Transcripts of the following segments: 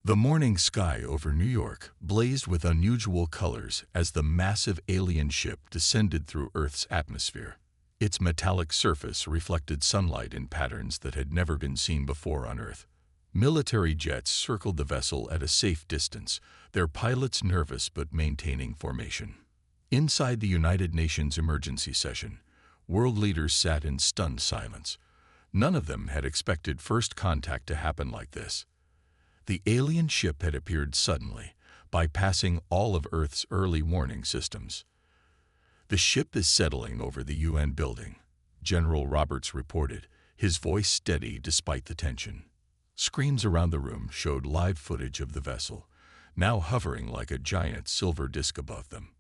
The morning sky over New York blazed with unusual colors as the massive alien ship descended through Earth's atmosphere. Its metallic surface reflected sunlight in patterns that had never been seen before on Earth. Military jets circled the vessel at a safe distance, their pilots nervous but maintaining formation. Inside the United Nations emergency session, world leaders sat in stunned silence. None of them had expected first contact to happen like this. The alien ship had appeared suddenly, bypassing all of Earth's early warning systems. "The ship is settling over the UN building," General Roberts reported, his voice steady despite the tension. Screens around the room showed live footage of the vessel, now hovering like a giant silver disk above them.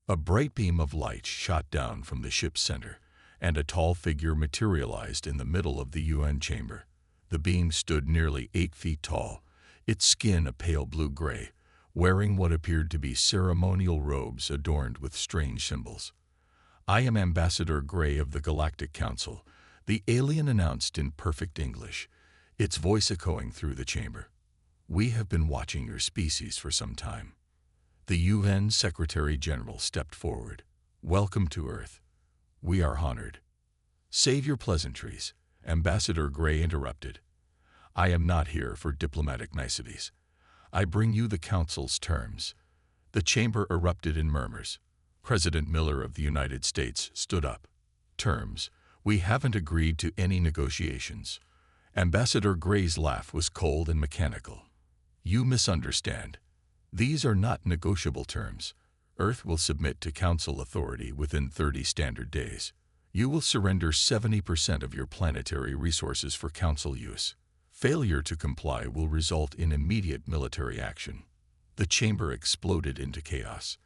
A bright beam of light shot down from the ship's center, and a tall figure materialized in the middle of the UN chamber. The beam stood nearly 8 feet tall, its skin a pale blue-gray, wearing what appeared to be ceremonial robes adorned with strange symbols. "I am Ambassador Gray of the Galactic Council," the alien announced in perfect English, its voice echoing through the chamber. "We have been watching your species for some time." The UN Secretary-General stepped forward. "Welcome to Earth. We are honored." "Save your pleasantries," Ambassador Gray interrupted. "I am not here for diplomatic niceties. I bring you the Council's terms." The chamber erupted in murmurs. President Miller of the United States stood up. "Terms? We haven't agreed to any negotiations." Ambassador Gray's laugh was cold and mechanical. "You misunderstand. These are not negotiable terms. Earth will submit to Council authority within 30 standard days. You will surrender 70% of your planetary resources for Council use. Failure to comply will result in immediate military action." The chamber exploded into chaos.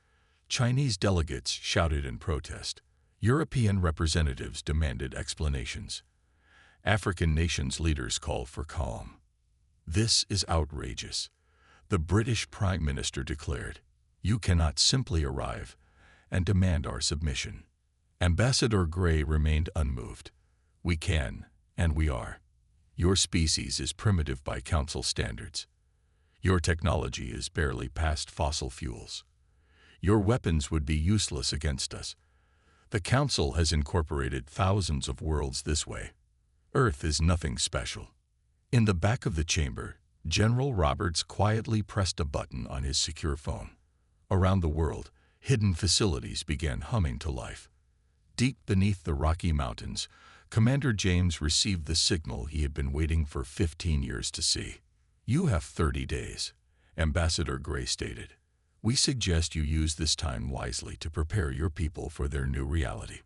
Chinese delegates shouted in protest. European representatives demanded explanations. African nations' leaders called for calm. "This is outrageous," the British Prime Minister declared. "You cannot simply arrive and demand our submission." Ambassador Gray remained unmoved. "We can, and we are. Your species is primitive by Council standards. Your technology is barely past fossil fuels. Your weapons would be useless against us. The Council has incorporated thousands of worlds this way. Earth is nothing special." In the back of the chamber, General Roberts quietly pressed a button on his secure phone. Around the world, hidden facilities began humming to life. Deep beneath the Rocky Mountains, Commander James received the signal he had been waiting for 15 years to see. "You have 30 days, Ambassador Gray stated. "We suggest you use this time wisely to prepare your people for their new reality."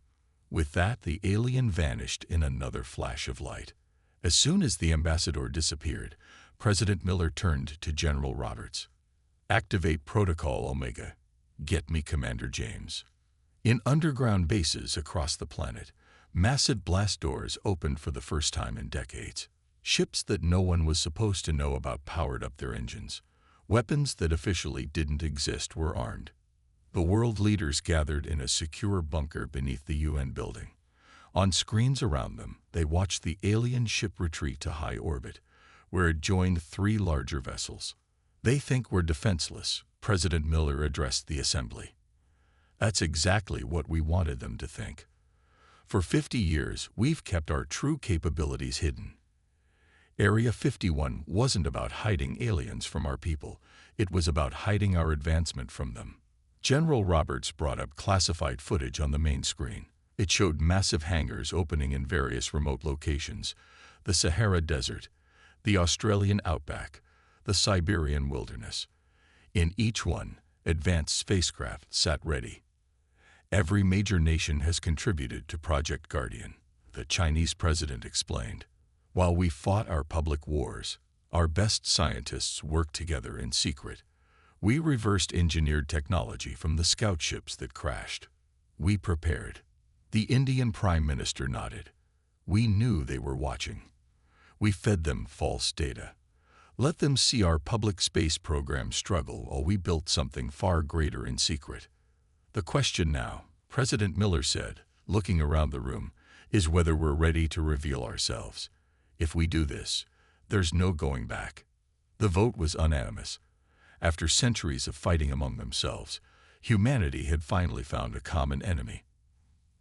With that, the alien vanished in another flash of light. As soon as the ambassador disappeared, President Miller turned to General Roberts. "Activate Protocol Omega. Get me Commander James." In underground bases across the planet, massive blast doors opened for the first time in decades. Ships that no one was supposed to know about powered up their engines. Weapons that officially didn't exist were armed. The world leaders gathered in a secure bunker beneath the UN building. On screens around them, they watched the alien ship retreat to high orbit, where it joined 3 larger vessels. "They think we're defenseless," President Miller addressed the assembly. "That's exactly what we wanted them to think. For 50 years, we've kept our true capabilities hidden. Area 51 wasn't about hiding aliens from our people. It was about hiding our advancement from them." General Roberts brought up classified footage on the main screen. It showed massive hangars opening in various remote locations: the Sahara Desert, the Australian outback, the Siberian wilderness. In each one, advanced spacecraft sat ready. "Every major nation has contributed to Project Guardian," the Chinese president explained. "While we fought our public wars, our best scientists worked together in secret. We reversed engineered technology from the scout ships that crashed. We prepared." The Indian Prime Minister nodded. "We knew they were watching. We fed them false data. Let them see our public space program struggle while we built something far greater in secret. The question now," President Miller said, looking around the room, "is whether we're ready to reveal ourselves. If we do this, there's no going back." The vote was unanimous. After centuries of fighting among themselves, humanity had finally found a common enemy.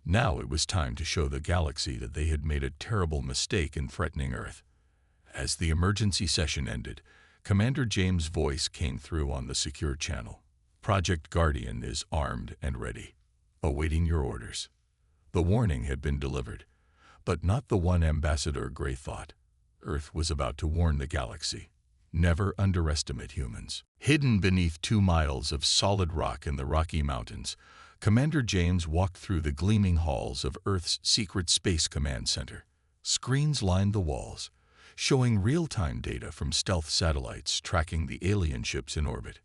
Now it was time to show the galaxy that they had made a terrible mistake in threatening Earth. As the emergency session ended, Commander James' voice came through on the secure channel. Project Guardian is armed and ready, awaiting your orders. The warning had been delivered, but not the one Ambassador Gray thought. Earth was about to warn the galaxy. Never underestimate humans. Hidden beneath 2 miles of solid rock in the Rocky Mountains, Commander James walked through the gleaming halls of Earth's secret Space Command Center. Screens lined the walls, showing real-time data from stealth satellites tracking the alien ships in orbit.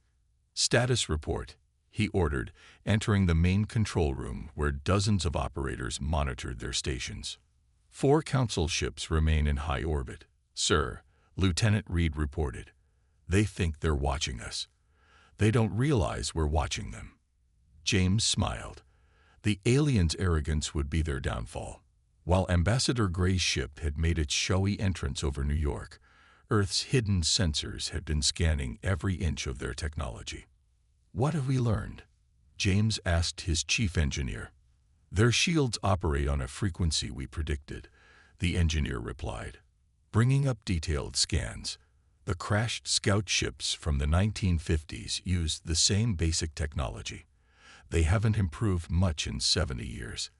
"Status report," he ordered, entering the main control room where dozens of operators monitored their stations. "4 Council ships remain in high orbit, sir," Lieutenant Reed reported. "They think they're watching us. They don't realize we're watching them." James smiled. The aliens' arrogance would be their downfall. While Ambassador Gray's ship had made its showy entrance over New York, Earth's hidden sensors had been scanning every inch of their technology. "What have we learned?" James asked his chief engineer. "Their shields operate on a frequency we predicted," the engineer replied. Bringing up detailed scans, the crashed scout ships from the 1950s used the same basic technology. They haven't improved much in 70 years.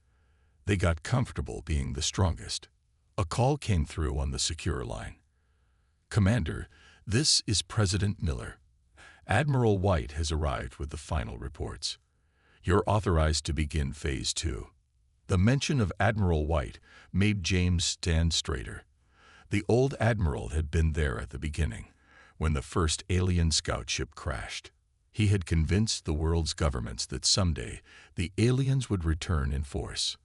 They got comfortable being the strongest. A call came through on the secure line. "Commander, this is President Miller. Admiral White has arrived with the final reports. You're authorized to begin Phase 2. The mention of Admiral White made James stand straighter. The old admiral had been there at the beginning, when the first alien scout ship crashed. He had convinced the world's governments that someday the aliens would return in force.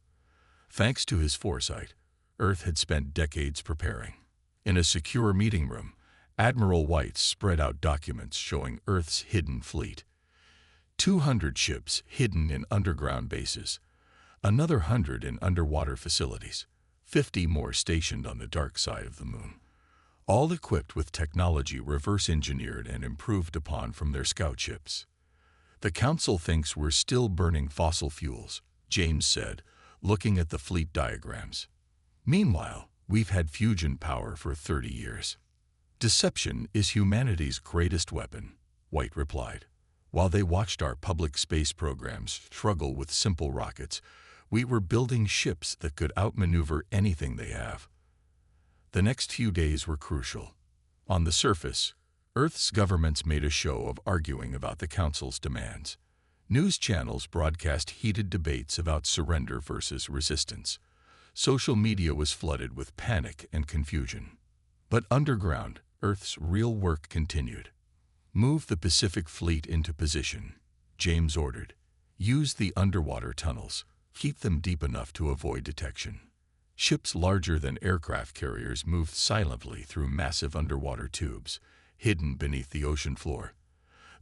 Thanks to his foresight, Earth had spent decades preparing. In a secure meeting room, Admiral White spread out documents showing Earth's hidden fleet. 200 ships hidden in underground bases, another 100 in underwater facilities, 50 more stationed on the dark side of the moon, all equipped with technology reverse-engineered and improved upon from their scout ships. "The Council thinks we're still burning fossil fuels," James said, looking at the fleet diagrams. "Meanwhile, we've had fusion power for 30 years. Deception is humanity's greatest weapon," White replied. "While they watched our public space programs struggle with simple rockets, we were building ships that could outmaneuver anything they have." The next few days were crucial. On the surface, Earth's governments made a show of arguing about the Council's demands. News channels broadcast heated debates about surrender versus resistance. Social media was flooded with panic and confusion. But underground, Earth's real work continued. "Move the Pacific Fleet into position," James ordered. "Use the underwater tunnels. Keep them deep enough to avoid detection." Ships larger than aircraft carriers moved silently through massive underwater tubes, hidden beneath the ocean floor.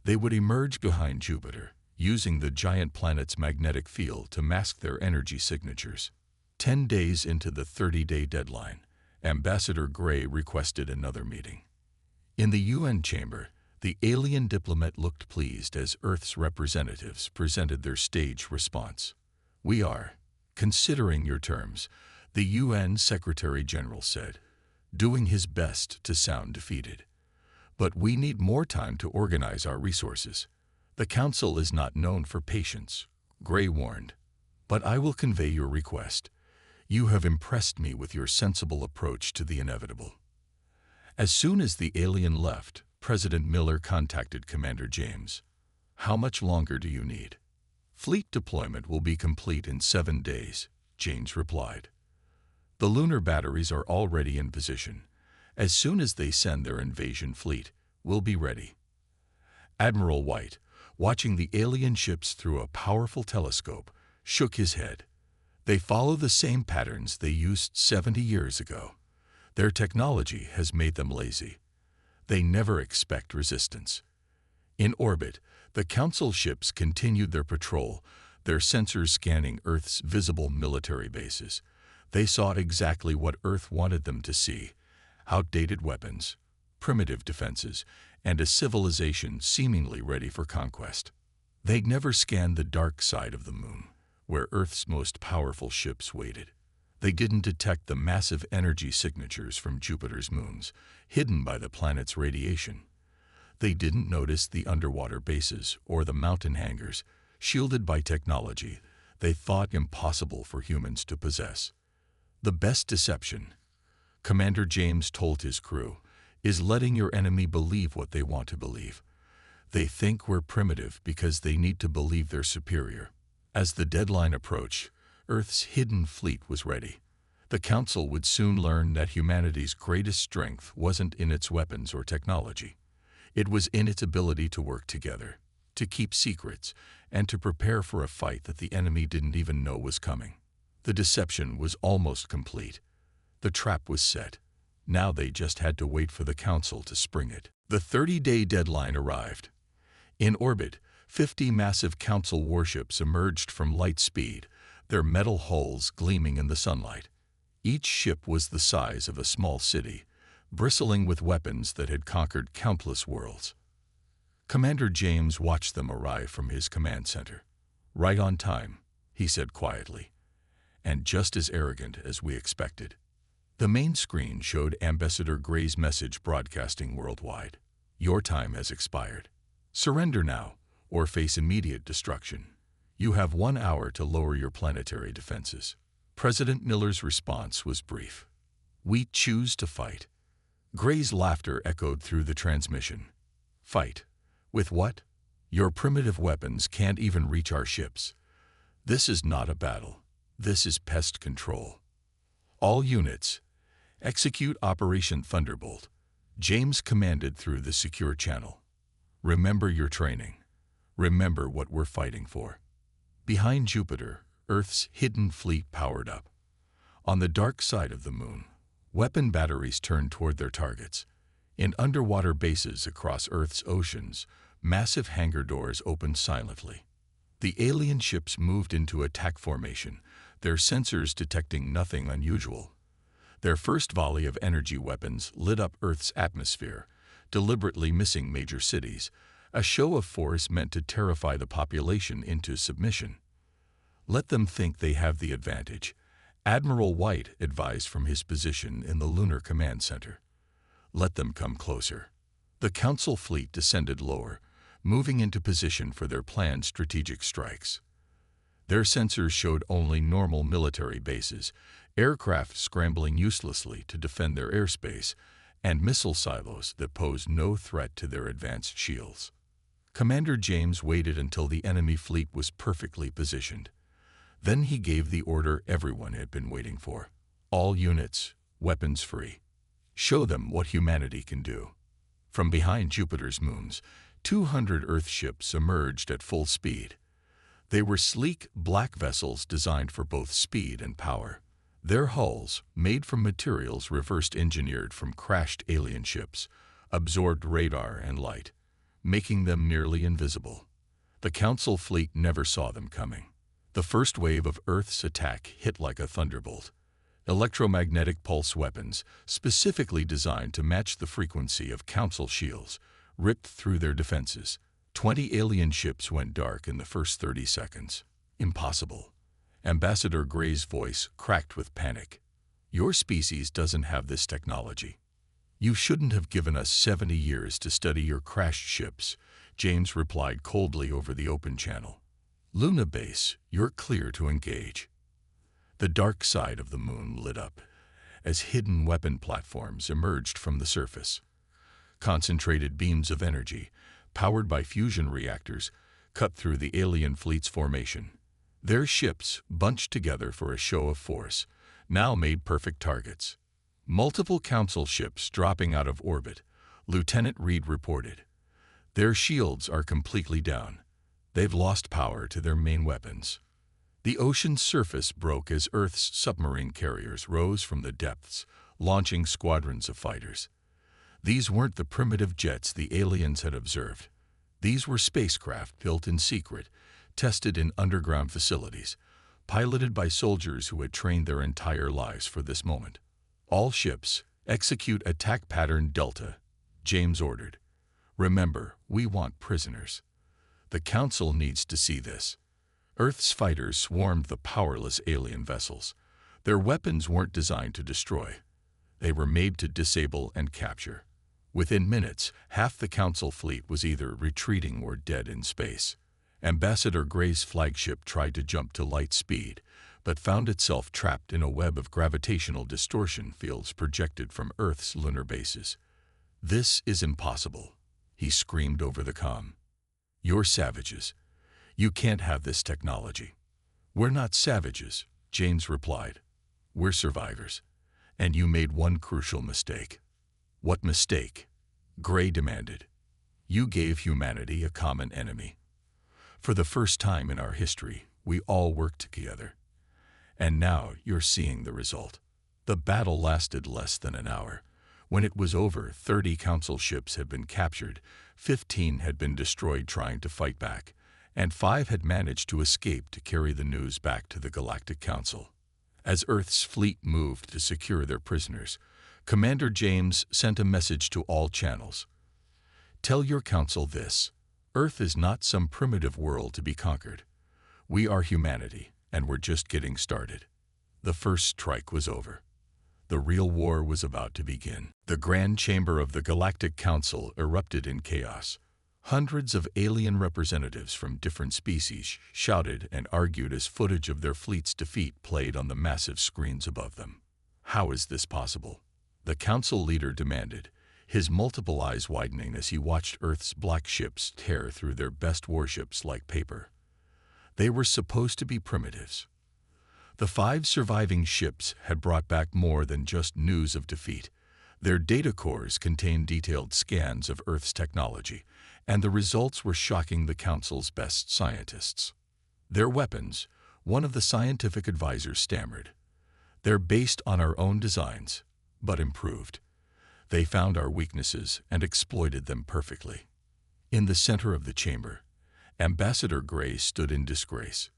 They would emerge behind Jupiter, using the giant planet's magnetic field to mask their energy signatures. 10 days into the 30-day deadline, Ambassador Gray requested another meeting. In the UN chamber, the alien diplomat looked pleased as Earth's representatives presented their staged response. "We are considering your terms," the UN Secretary-General said, doing his best to sound defeated. "But we need more time to organize our resources. The Council is not known for patience," Gray warned. "But I will convey your request. You have impressed me with your sensible approach to the inevitable." As soon as the alien left, President Miller contacted Commander James. "How much longer do you need?" "Fleet deployment will be complete in 7 days," James replied. "The lunar batteries are already in position. As soon as they send their invasion fleet, we'll be ready." Admiral White, watching the alien ships through a powerful telescope, shook his head. "They follow the same patterns they used 70 years ago. Their technology has made them lazy. They never expect resistance." In orbit, the Council ships continued their patrol, their sensors scanning Earth's visible military bases. They saw exactly what Earth wanted them to see: outdated weapons, primitive defenses, and a civilization seemingly ready for conquest. They'd never scanned the dark side of the moon, where Earth's most powerful ships waited. They didn't detect the massive energy signatures from Jupiter's moons, hidden by the planet's radiation. They didn't notice the underwater bases or the mountain hangars, shielded by technology they thought impossible for humans to possess. The best deception, Commander James told his crew, is letting your enemy believe what they want to believe. They think we're primitive because they need to believe they're superior. As the deadline approached, Earth's hidden fleet was ready. The Council would soon learn that humanity's greatest strength wasn't in its weapons or technology. It was in its ability to work together, to keep secrets, and to prepare for a fight that the enemy didn't even know was coming. The deception was almost complete. The trap was set. Now they just had to wait for the Council to spring it. The 30-day deadline arrived. In orbit, 50 massive Council warships emerged from light speed, their metal hulls gleaming in the sunlight. Each ship was the size of a small city, bristling with weapons that had conquered countless worlds. Commander James watched them arrive from his command center. "Right on time," he said quietly, "and just as arrogant as we expected." The main screen showed Ambassador Gray's message broadcasting worldwide. "Your time has expired. Surrender now, or face immediate destruction. You have 1 hour to lower your planetary defenses." President Miller's response was brief. "We choose to fight." Gray's laughter echoed through the transmission. "Fight? With what? Your primitive weapons can't even reach our ships. This is not a battle. This is pest control. All units, execute Operation Thunderbolt," James commanded through the secure channel. "Remember your training. Remember what we're fighting for." Behind Jupiter, Earth's hidden fleet powered up. On the dark side of the moon, weapon batteries turned toward their targets. In underwater bases across Earth's oceans, massive hangar doors opened silently. The alien ships moved into attack formation, their sensors detecting nothing unusual. Their first volley of energy weapons lit up Earth's atmosphere, deliberately missing major cities, a show of force meant to terrify the population into submission. "Let them think they have the advantage," Admiral White advised from his position in the Lunar Command Center. "Let them come closer." The Council fleet descended lower, moving into position for their planned strategic strikes. Their sensors showed only normal military bases, aircraft scrambling uselessly to defend their airspace, and missile silos that posed no threat to their advanced shields. Commander James waited until the enemy fleet was perfectly positioned. Then he gave the order everyone had been waiting for. "All units, weapons free. Show them what humanity can do." From behind Jupiter's moons, 200 Earth ships emerged at full speed. They were sleek, black vessels designed for both speed and power. Their hulls, made from materials reverse engineered from crashed alien ships, absorbed radar and light, making them nearly invisible. The Council fleet never saw them coming. The first wave of Earth's attack hit like a thunderbolt. Electromagnetic pulse weapons, specifically designed to match the frequency of Council shields, ripped through their defenses. 20 alien ships went dark in the first 30 seconds. "Impossible." Ambassador Gray's voice cracked with panic. "Your species doesn't have this technology. You shouldn't have given us 70 years to study your crashed ships," James replied coldly over the open channel. "Luna Base, you're clear to engage." The dark side of the moon lit up as hidden weapon platforms emerged from the surface. Concentrated beams of energy, powered by fusion reactors, cut through the alien fleet's formation. Their ships, bunched together for a show of force, now made perfect targets. Multiple Council ships dropping out of orbit, Lieutenant Reed reported. "Their shields are completely down. They've lost power to their main weapons." The ocean's surface broke as Earth's submarine carriers rose from the depths, launching squadrons of fighters. These weren't the primitive jets the aliens had observed. These were spacecraft built in secret, tested in underground facilities, piloted by soldiers who had trained their entire lives for this moment. "All ships, execute attack pattern Delta," James ordered. "Remember, we want prisoners. The Council needs to see this." Earth's fighters swarmed the powerless alien vessels. Their weapons weren't designed to destroy. They were made to disable and capture. Within minutes, half the Council fleet was either retreating or dead in space. Ambassador Gray's flagship tried to jump to light speed, but found itself trapped in a web of gravitational distortion fields projected from Earth's lunar bases. "This is impossible," he screamed over the comm. "You're savages. You can't have this technology." "We're not savages," James replied. "We're survivors. And you made one crucial mistake." "What mistake?" Gray demanded. "You gave humanity a common enemy. For the first time in our history, we all worked together. And now you're seeing the result." The battle lasted less than an hour. When it was over, 30 Council ships had been captured, 15 had been destroyed trying to fight back, and 5 had managed to escape to carry the news back to the Galactic Council. As Earth's fleet moved to secure their prisoners, Commander James sent a message to all channels. "Tell your Council this. Earth is not some primitive world to be conquered. We are humanity, and we're just getting started." The first strike was over. The real war was about to begin. The Grand Chamber of the Galactic Council erupted in chaos. Hundreds of alien representatives from different species shouted and argued as footage of their fleet's defeat played on the massive screens above them. "How is this possible?" the Council leader demanded, his multiple eyes widening as he watched Earth's black ships tear through their best warships like paper. They were supposed to be primitives. The 5 surviving ships had brought back more than just news of defeat. Their data cores contained detailed scans of Earth's technology, and the results were shocking the Council's best scientists. "Their weapons," one of the scientific advisors stammered. "They're based on our own designs, but improved. They found our weaknesses and exploited them perfectly." In the center of the chamber, Ambassador Gray stood in disgrace.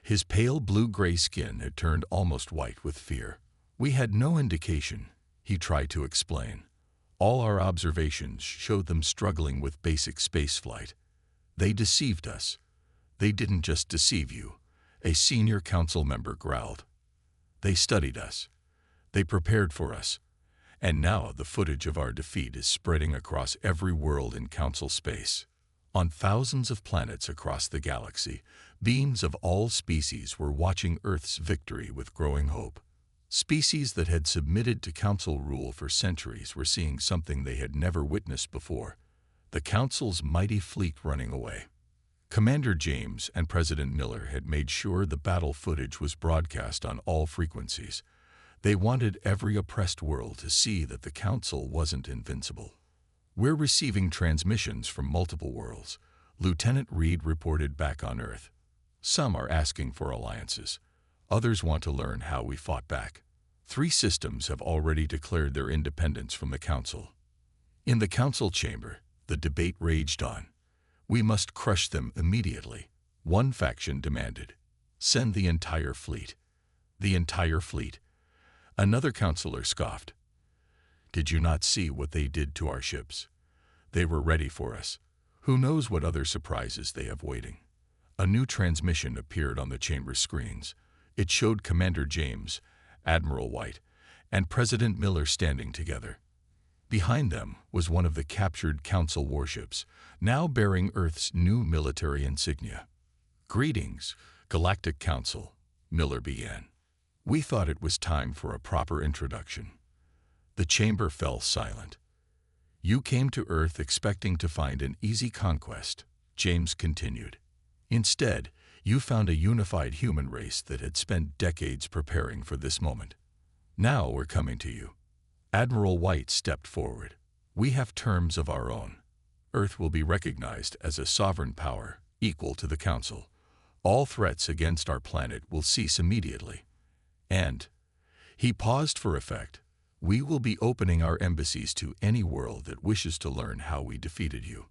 His pale blue-gray skin had turned almost white with fear. "We had no indication," he tried to explain. "All our observations showed them struggling with basic spaceflight. They deceived us." "They didn't just deceive you," a senior Council member growled. "They studied us. They prepared for us. And now the footage of our defeat is spreading across every world in Council space. On thousands of planets across the galaxy, beings of all species were watching Earth's victory with growing hope. Species that had submitted to Council rule for centuries were seeing something they had never witnessed before: the Council's mighty fleet running away." Commander James and President Miller had made sure the battle footage was broadcast on all frequencies. They wanted every oppressed world to see that the Council wasn't invincible. "We're receiving transmissions from multiple worlds," Lieutenant Reed reported back on Earth. "Some are asking for alliances. Others want to learn how we fought back. 3 systems have already declared their independence from the Council." In the Council chamber, the debate raged on. "We must crush them immediately," one faction demanded. "Send the entire fleet." "The entire fleet?" Another councilor scoffed. "Did you not see what they did to our ships? They were ready for us. Who knows what other surprises they have waiting?" A new transmission appeared on the chamber screens. It showed Commander James, Admiral White, and President Miller standing together. Behind them was one of the captured Council warships, now bearing Earth's new military insignia. "Greetings, Galactic Council," Miller began. "We thought it was time for a proper introduction." The chamber fell silent. "You came to Earth expecting to find an easy conquest," James continued. "Instead, you found a unified human race that had spent decades preparing for this moment. Now we're coming to you." Admiral White stepped forward. "We have terms of our own. Earth will be recognized as a sovereign power equal to the Council. All threats against our planet will cease immediately. And," he paused for effect, "we will be opening our embassies to any world that wishes to learn how we defeated you."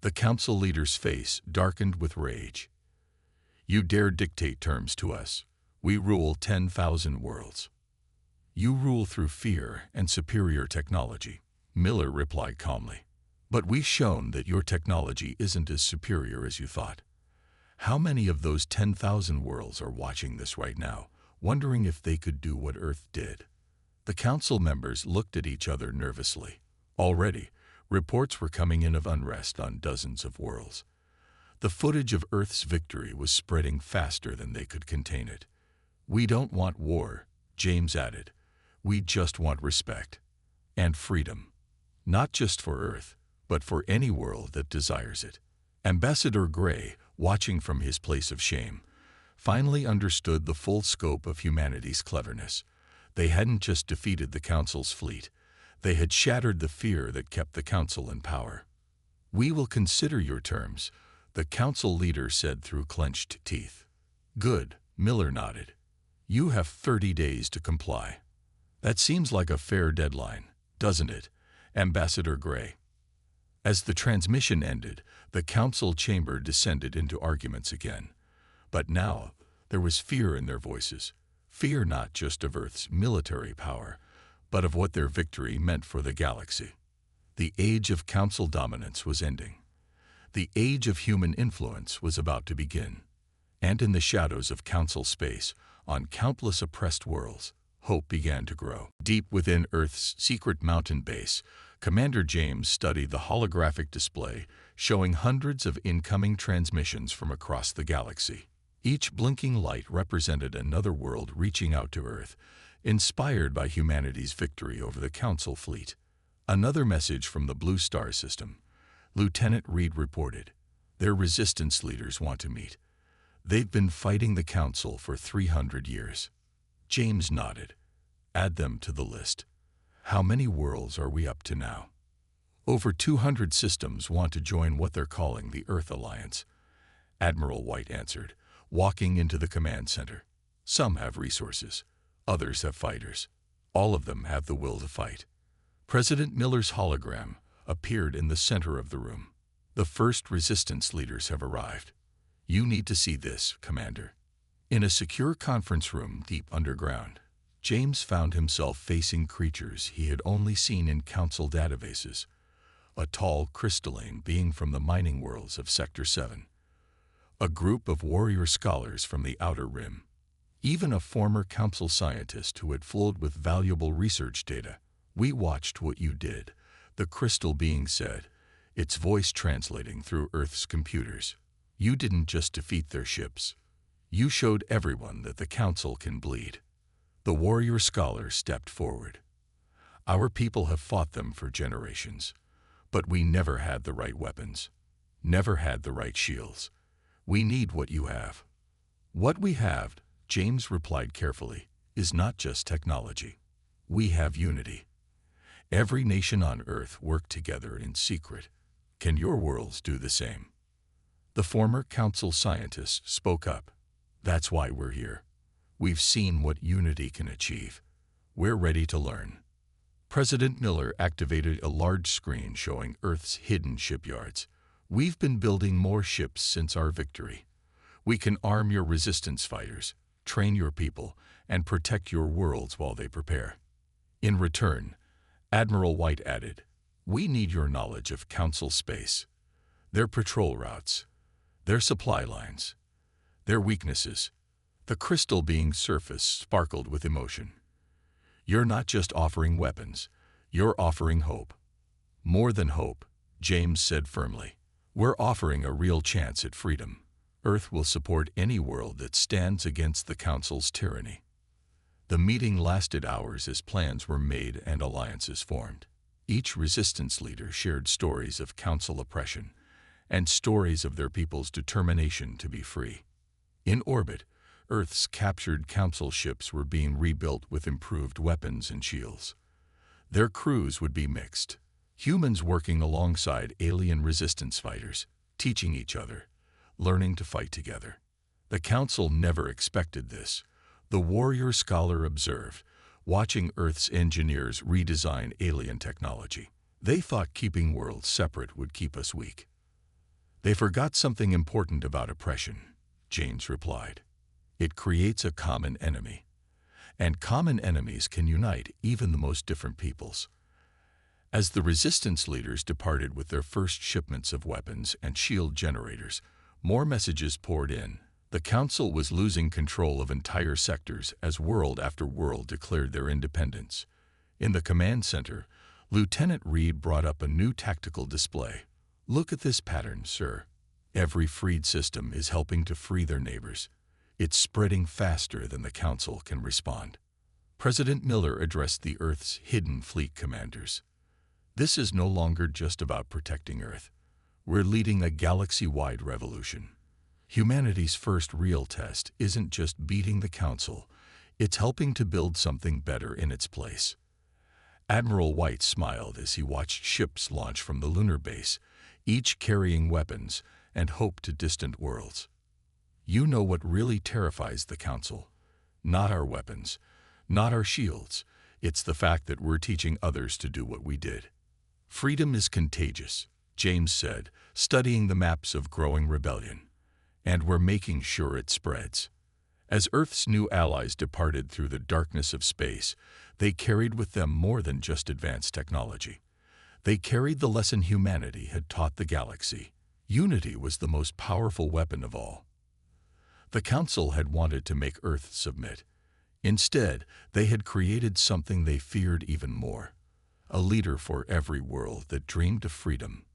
The Council leader's face darkened with rage. "You dare dictate terms to us? We rule 10,000 worlds." "You rule through fear and superior technology," Miller replied calmly. But we've shown that your technology isn't as superior as you thought. How many of those 10,000 worlds are watching this right now, wondering if they could do what Earth did? The council members looked at each other nervously. Already, reports were coming in of unrest on dozens of worlds. The footage of Earth's victory was spreading faster than they could contain it. "We don't want war," James added. "We just want respect. And freedom. Not just for Earth, but for any world that desires it." Ambassador Gray, watching from his place of shame, finally understood the full scope of humanity's cleverness. They hadn't just defeated the Council's fleet. They had shattered the fear that kept the Council in power. "We will consider your terms," the Council leader said through clenched teeth. "Good," Miller nodded. "You have 30 days to comply." "That seems like a fair deadline, doesn't it, Ambassador Gray?" As the transmission ended, the Council chamber descended into arguments again. But now, there was fear in their voices. Fear not just of Earth's military power, but of what their victory meant for the galaxy. The age of Council dominance was ending. The age of human influence was about to begin. And in the shadows of Council space, on countless oppressed worlds, hope began to grow. Deep within Earth's secret mountain base, Commander James studied the holographic display showing hundreds of incoming transmissions from across the galaxy. Each blinking light represented another world reaching out to Earth, inspired by humanity's victory over the Council fleet. Another message from the Blue Star system. Lieutenant Reed reported, "Their resistance leaders want to meet. They've been fighting the Council for 300 years. James nodded. "Add them to the list." "How many worlds are we up to now?" "Over 200 systems want to join what they're calling the Earth Alliance," Admiral White answered, walking into the command center. "Some have resources. Others have fighters. All of them have the will to fight." President Miller's hologram appeared in the center of the room. "The first resistance leaders have arrived. You need to see this, Commander." In a secure conference room deep underground, James found himself facing creatures he had only seen in Council databases. A tall crystalline being from the mining worlds of Sector 7. A group of warrior scholars from the Outer Rim. Even a former Council scientist who had flowed with valuable research data. "We watched what you did," the crystal being said, its voice translating through Earth's computers. "You didn't just defeat their ships. You showed everyone that the Council can bleed." The warrior scholar stepped forward. "Our people have fought them for generations, but we never had the right weapons, never had the right shields. We need what you have." "What we have," James replied carefully, "is not just technology. We have unity. Every nation on Earth worked together in secret. Can your worlds do the same?" The former Council scientist spoke up. "That's why we're here. We've seen what unity can achieve. We're ready to learn." President Miller activated a large screen showing Earth's hidden shipyards. "We've been building more ships since our victory. We can arm your resistance fighters, train your people, and protect your worlds while they prepare. In return," Admiral White added, "we need your knowledge of Council space, their patrol routes, their supply lines, their weaknesses." The crystal being's surface sparkled with emotion. "You're not just offering weapons, you're offering hope." "More than hope," James said firmly. "We're offering a real chance at freedom. Earth will support any world that stands against the Council's tyranny." The meeting lasted hours as plans were made and alliances formed. Each resistance leader shared stories of Council oppression and stories of their people's determination to be free. In orbit, Earth's captured Council ships were being rebuilt with improved weapons and shields. Their crews would be mixed, humans working alongside alien resistance fighters, teaching each other, learning to fight together. The Council never expected this, the warrior scholar observed, watching Earth's engineers redesign alien technology. "They thought keeping worlds separate would keep us weak." "They forgot something important about oppression," James replied. "It creates a common enemy. And common enemies can unite even the most different peoples." As the resistance leaders departed with their first shipments of weapons and shield generators, more messages poured in. The Council was losing control of entire sectors as world after world declared their independence. In the command center, Lieutenant Reed brought up a new tactical display. "Look at this pattern, sir. Every freed system is helping to free their neighbors. It's spreading faster than the Council can respond." President Miller addressed the Earth's hidden fleet commanders. "This is no longer just about protecting Earth. We're leading a galaxy-wide revolution. Humanity's first real test isn't just beating the Council, it's helping to build something better in its place." Admiral White smiled as he watched ships launch from the lunar base, each carrying weapons and hope to distant worlds. "You know what really terrifies the Council? Not our weapons, not our shields. It's the fact that we're teaching others to do what we did." "Freedom is contagious," James said, studying the maps of growing rebellion. "And we're making sure it spreads." As Earth's new allies departed through the darkness of space, they carried with them more than just advanced technology. They carried the lesson humanity had taught the galaxy. Unity was the most powerful weapon of all. The Council had wanted to make Earth submit. Instead, they had created something they feared even more: a leader for every world that dreamed of freedom.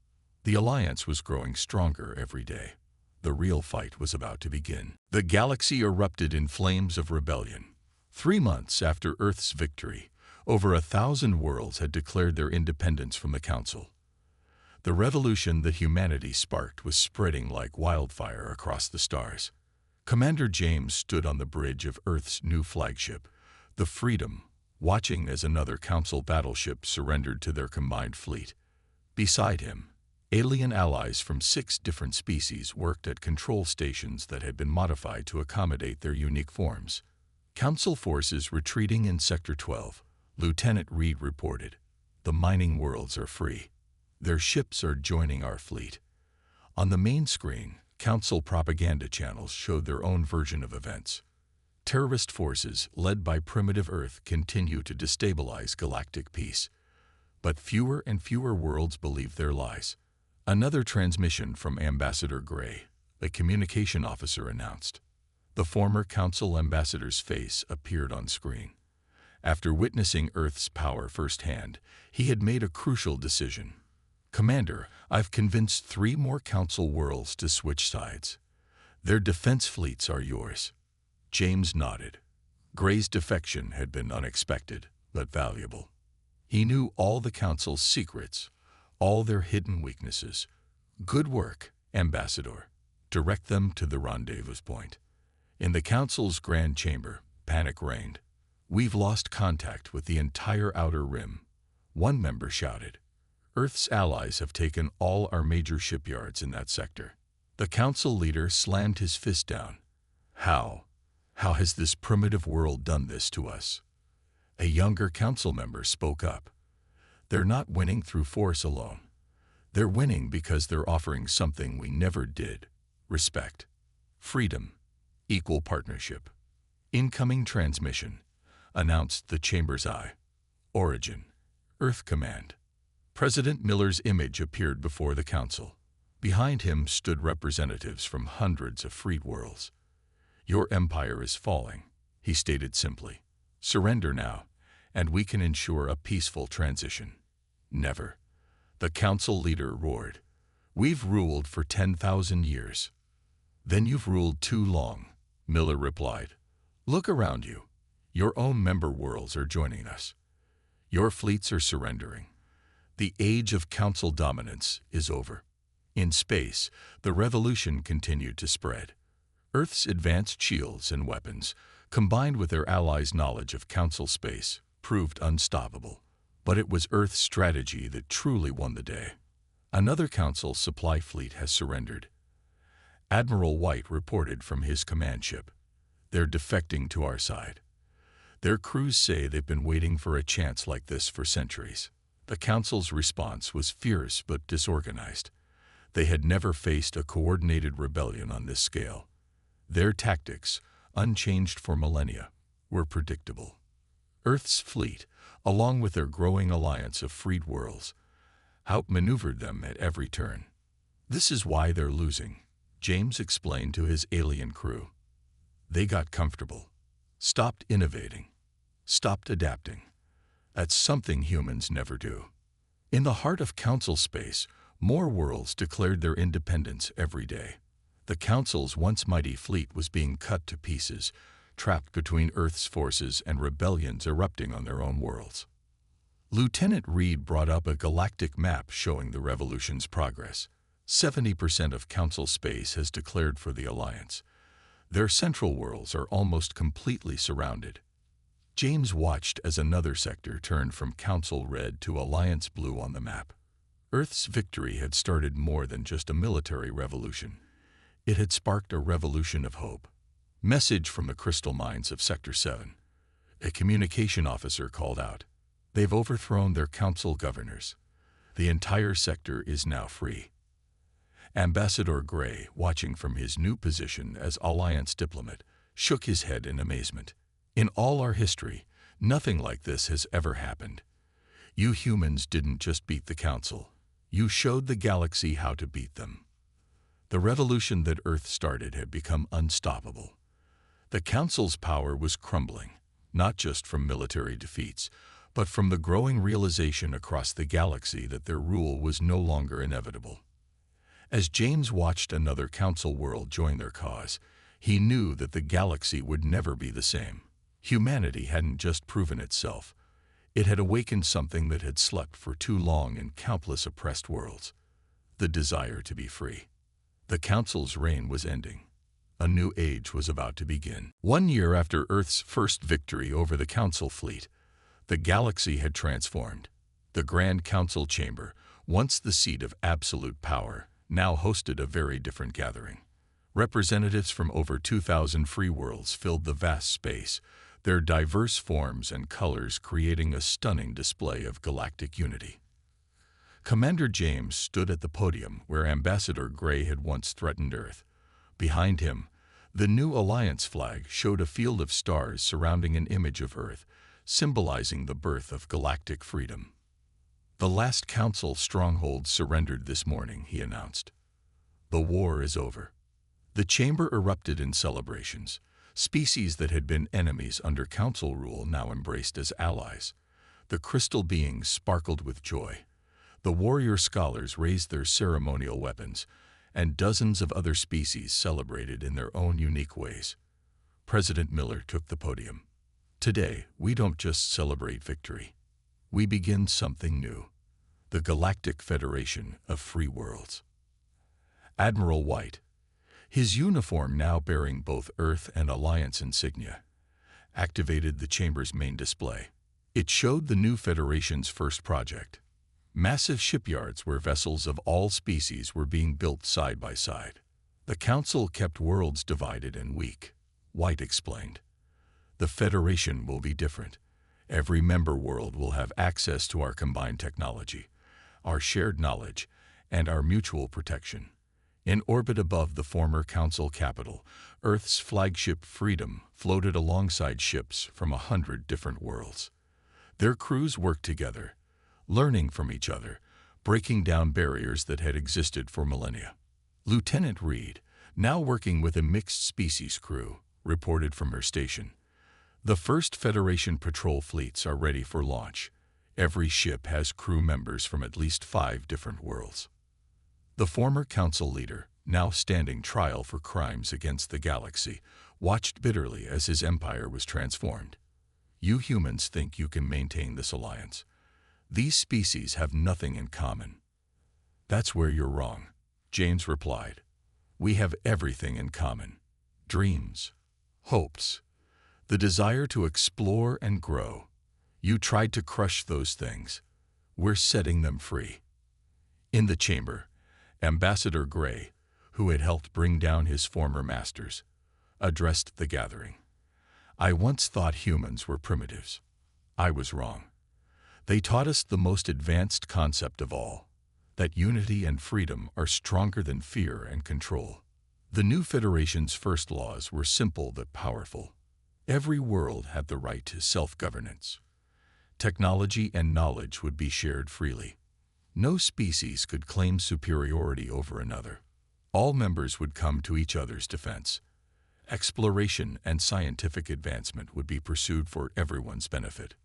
The Alliance was growing stronger every day. The real fight was about to begin. The galaxy erupted in flames of rebellion. 3 months after Earth's victory, over 1,000 worlds had declared their independence from the Council. The revolution that humanity sparked was spreading like wildfire across the stars. Commander James stood on the bridge of Earth's new flagship, the Freedom, watching as another Council battleship surrendered to their combined fleet. Beside him, alien allies from 6 different species worked at control stations that had been modified to accommodate their unique forms. "Council forces retreating in Sector 12, Lieutenant Reed reported. "The mining worlds are free. Their ships are joining our fleet." On the main screen, Council propaganda channels showed their own version of events. Terrorist forces, led by primitive Earth, continue to destabilize galactic peace. But fewer and fewer worlds believe their lies. Another transmission from Ambassador Gray, a communication officer, announced. The former Council ambassador's face appeared on screen. After witnessing Earth's power firsthand, he had made a crucial decision. "Commander, I've convinced 3 more Council worlds to switch sides. Their defense fleets are yours." James nodded. Gray's defection had been unexpected, but valuable. He knew all the Council's secrets, all their hidden weaknesses. "Good work, Ambassador. Direct them to the rendezvous point." In the Council's Grand Chamber, panic reigned. "We've lost contact with the entire Outer Rim," one member shouted. "Earth's allies have taken all our major shipyards in that sector." The Council leader slammed his fist down. How has this primitive world done this to us?" A younger Council member spoke up. "They're not winning through force alone. They're winning because they're offering something we never did: respect, freedom, equal partnership." "Incoming transmission," announced the Chamber's eye. "Origin, Earth Command." President Miller's image appeared before the Council. Behind him stood representatives from hundreds of freed worlds. "Your empire is falling," he stated simply. "Surrender now, and we can ensure a peaceful transition." "Never," the Council leader roared. "We've ruled for 10,000 years." "Then you've ruled too long," Miller replied. "Look around you. Your own member worlds are joining us. Your fleets are surrendering. The age of Council dominance is over." In space, the revolution continued to spread. Earth's advanced shields and weapons, combined with their allies' knowledge of Council space, proved unstoppable. But it was Earth's strategy that truly won the day. "Another Council supply fleet has surrendered," Admiral White reported from his command ship. "They're defecting to our side. Their crews say they've been waiting for a chance like this for centuries." The Council's response was fierce but disorganized. They had never faced a coordinated rebellion on this scale. Their tactics, unchanged for millennia, were predictable. Earth's fleet, along with their growing alliance of freed worlds, outmaneuvered them at every turn. This is why they're losing, James explained to his alien crew. They got comfortable, stopped innovating, stopped adapting. That's something humans never do. In the heart of Council space, more worlds declared their independence every day. The Council's once mighty fleet was being cut to pieces, trapped between Earth's forces and rebellions erupting on their own worlds. Lieutenant Reed brought up a galactic map showing the revolution's progress. 70% of Council space has declared for the Alliance. Their central worlds are almost completely surrounded. James watched as another sector turned from Council red to Alliance blue on the map. Earth's victory had started more than just a military revolution. It had sparked a revolution of hope. Message from the crystal mines of Sector 7. A communication officer called out. They've overthrown their council governors. The entire sector is now free. Ambassador Gray, watching from his new position as Alliance diplomat, shook his head in amazement. In all our history, nothing like this has ever happened. You humans didn't just beat the Council. You showed the galaxy how to beat them. The revolution that Earth started had become unstoppable. The Council's power was crumbling, not just from military defeats, but from the growing realization across the galaxy that their rule was no longer inevitable. As James watched another Council world join their cause, he knew that the galaxy would never be the same. Humanity hadn't just proven itself. It had awakened something that had slept for too long in countless oppressed worlds. The desire to be free. The Council's reign was ending. A new age was about to begin. 1 year after Earth's first victory over the Council fleet, the galaxy had transformed. The Grand Council Chamber, once the seat of absolute power, now hosted a very different gathering. Representatives from over 2,000 free worlds filled the vast space, their diverse forms and colors creating a stunning display of galactic unity. Commander James stood at the podium where Ambassador Gray had once threatened Earth. Behind him, the new Alliance flag showed a field of stars surrounding an image of Earth, symbolizing the birth of galactic freedom. The last Council stronghold surrendered this morning, he announced. The war is over. The chamber erupted in celebrations. Species that had been enemies under Council rule now embraced as allies. The crystal beings sparkled with joy. The warrior scholars raised their ceremonial weapons, and dozens of other species celebrated in their own unique ways. President Miller took the podium. Today, we don't just celebrate victory. We begin something new. The Galactic Federation of Free Worlds. Admiral White, his uniform now bearing both Earth and Alliance insignia, activated the chamber's main display. It showed the new Federation's first project. Massive shipyards where vessels of all species were being built side by side. The Council kept worlds divided and weak, White explained. The Federation will be different. Every member world will have access to our combined technology, our shared knowledge, and our mutual protection. In orbit above the former Council capital, Earth's flagship Freedom floated alongside ships from 100 different worlds. Their crews worked together, learning from each other, breaking down barriers that had existed for millennia. Lieutenant Reed, now working with a mixed-species crew, reported from her station. The first Federation patrol fleets are ready for launch. Every ship has crew members from at least 5 different worlds. The former Council leader, now standing trial for crimes against the galaxy, watched bitterly as his empire was transformed. You humans think you can maintain this alliance. These species have nothing in common. That's where you're wrong, James replied. We have everything in common. Dreams, hopes, the desire to explore and grow. You tried to crush those things. We're setting them free. In the chamber, Ambassador Gray, who had helped bring down his former masters, addressed the gathering. I once thought humans were primitives. I was wrong. They taught us the most advanced concept of all, that unity and freedom are stronger than fear and control. The new Federation's first laws were simple but powerful. Every world had the right to self-governance. Technology and knowledge would be shared freely. No species could claim superiority over another. All members would come to each other's defense. Exploration and scientific advancement would be pursued for everyone's benefit.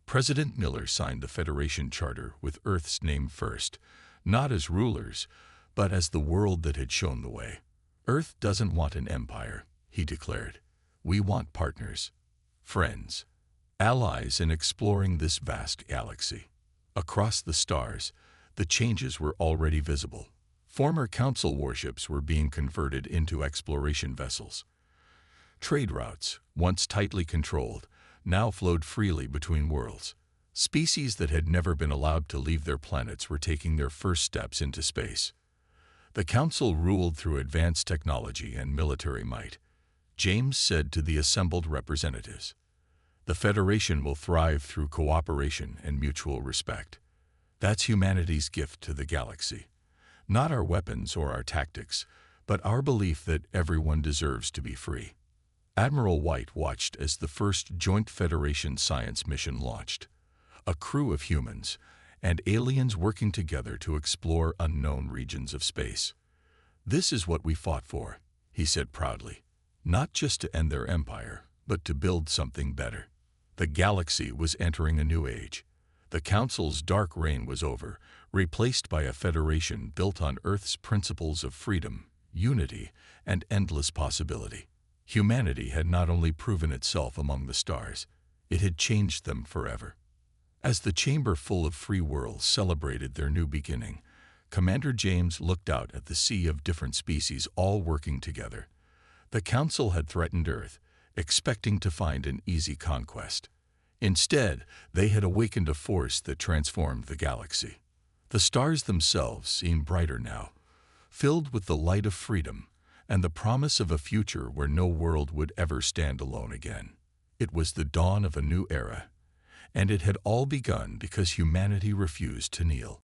President Miller signed the Federation Charter with Earth's name first, not as rulers, but as the world that had shown the way. Earth doesn't want an empire, he declared. We want partners, friends, allies in exploring this vast galaxy. Across the stars, the changes were already visible. Former Council warships were being converted into exploration vessels. Trade routes, once tightly controlled, now flowed freely between worlds. Species that had never been allowed to leave their planets were taking their first steps into space. The Council ruled through advanced technology and military might. James said to the assembled representatives, "The Federation will thrive through cooperation and mutual respect. That's humanity's gift to the galaxy. Not our weapons or our tactics, but our belief that everyone deserves to be free." Admiral White watched as the first Joint Federation science mission launched. A crew of humans and aliens working together to explore unknown regions of space. "This is what we fought for," he said proudly. Not just to end their empire, but to build something better. The galaxy was entering a new age. The Council's dark reign was over, replaced by a federation built on Earth's principles of freedom, unity, and endless possibility. Humanity had not only proven itself among the stars, it had changed them forever. As the chamber full of free worlds celebrated their new beginning, Commander James looked out at the sea of different species all working together. The Council had threatened Earth, expecting to find an easy conquest. Instead, they had awakened a force that transformed the galaxy. The stars themselves seemed brighter now, filled with the light of freedom and the promise of a future where no world would ever stand alone again. It was the dawn of a new era, and it had all begun because humanity refused to kneel.